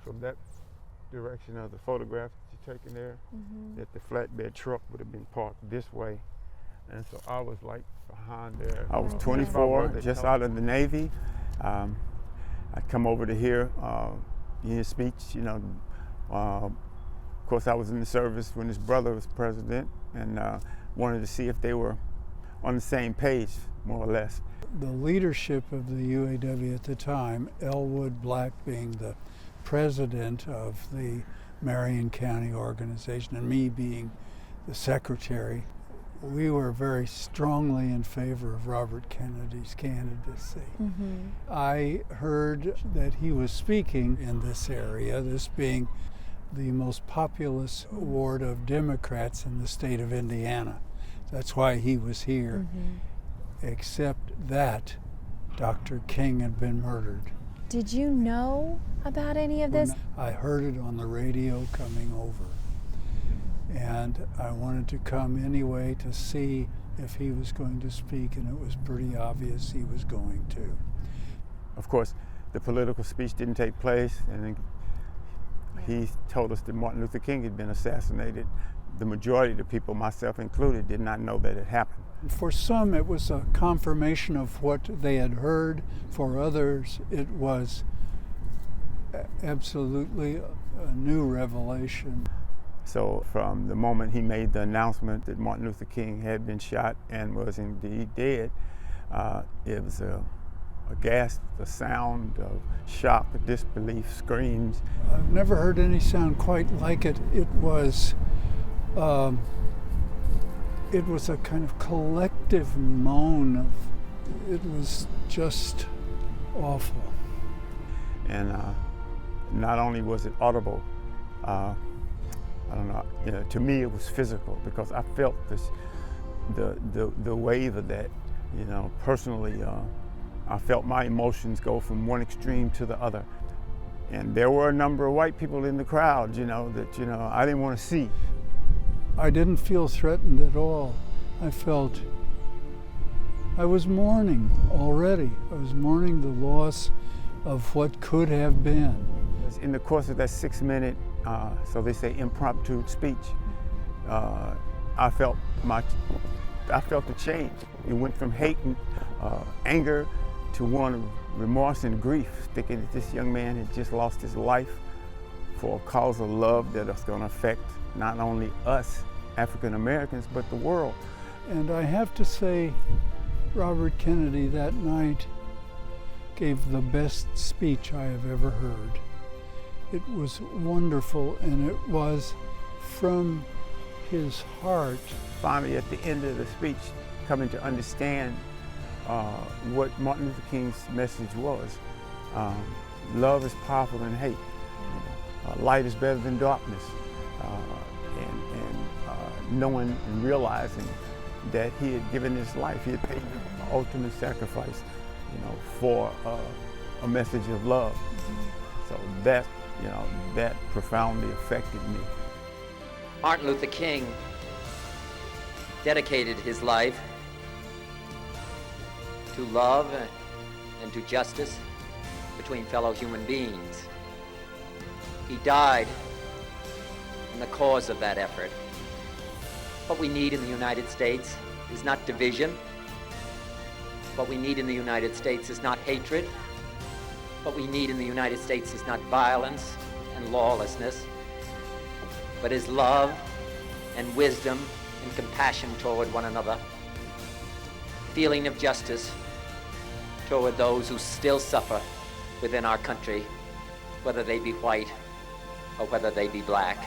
from that direction of the photograph that you're taking there, that the flatbed truck would have been parked this way. And so I was like behind there. I was 24, just out of the Navy. I'd come over to hear his speech, you know. Of course, I was in the service when his brother was president, and wanted to see if they were on the same page, more or less. The leadership of the UAW at the time, Elwood Black being the president of the Marion County organization and me being the secretary, we were very strongly in favor of Robert Kennedy's candidacy. I heard that he was speaking in this area, this being the most populous ward of Democrats in the state of Indiana. That's why he was here. Except that Dr. King had been murdered. Did you know about any of this? I heard it on the radio coming over. And I wanted to come anyway to see if he was going to speak, and it was pretty obvious he was going to. Of course, the political speech didn't take place, and then he told us that Martin Luther King had been assassinated. The majority of the people, myself included, did not know that it happened. For some, it was a confirmation of what they had heard. For others, it was absolutely a new revelation. So from the moment he made the announcement that Martin Luther King had been shot and was indeed dead, it was aghast, the sound of shock, disbelief, screams. I've never heard any sound quite like it. It was a kind of collective moan. It was just awful. And not only was it audible, I don't know, you know, to me it was physical, because I felt this, the wave of that, you know, personally. I felt my emotions go from one extreme to the other. And there were a number of white people in the crowd, you know, that, you know, I didn't want to see. I didn't feel threatened at all. I was mourning already. I was mourning the loss of what could have been. In the course of that 6-minute, so they say, impromptu speech, I felt the change. It went from hate and anger to one of remorse and grief, thinking that this young man had just lost his life for a cause of love that was going to affect not only us African Americans, but the world. And I have to say, Robert Kennedy that night gave the best speech I have ever heard. It was wonderful, and it was from his heart. Finally, at the end of the speech, coming to understand what Martin Luther King's message was. Love is powerful than hate. Light is better than darkness. And knowing and realizing that he had given his life, he had paid the ultimate sacrifice, you know, for a message of love. So that, you know, that profoundly affected me. Martin Luther King dedicated his life to love and to justice between fellow human beings. He died in the cause of that effort. What we need in the United States is not division. What we need in the United States is not hatred. What we need in the United States is not violence and lawlessness, but is love and wisdom and compassion toward one another, feeling of justice toward those who still suffer within our country, whether they be white or whether they be black.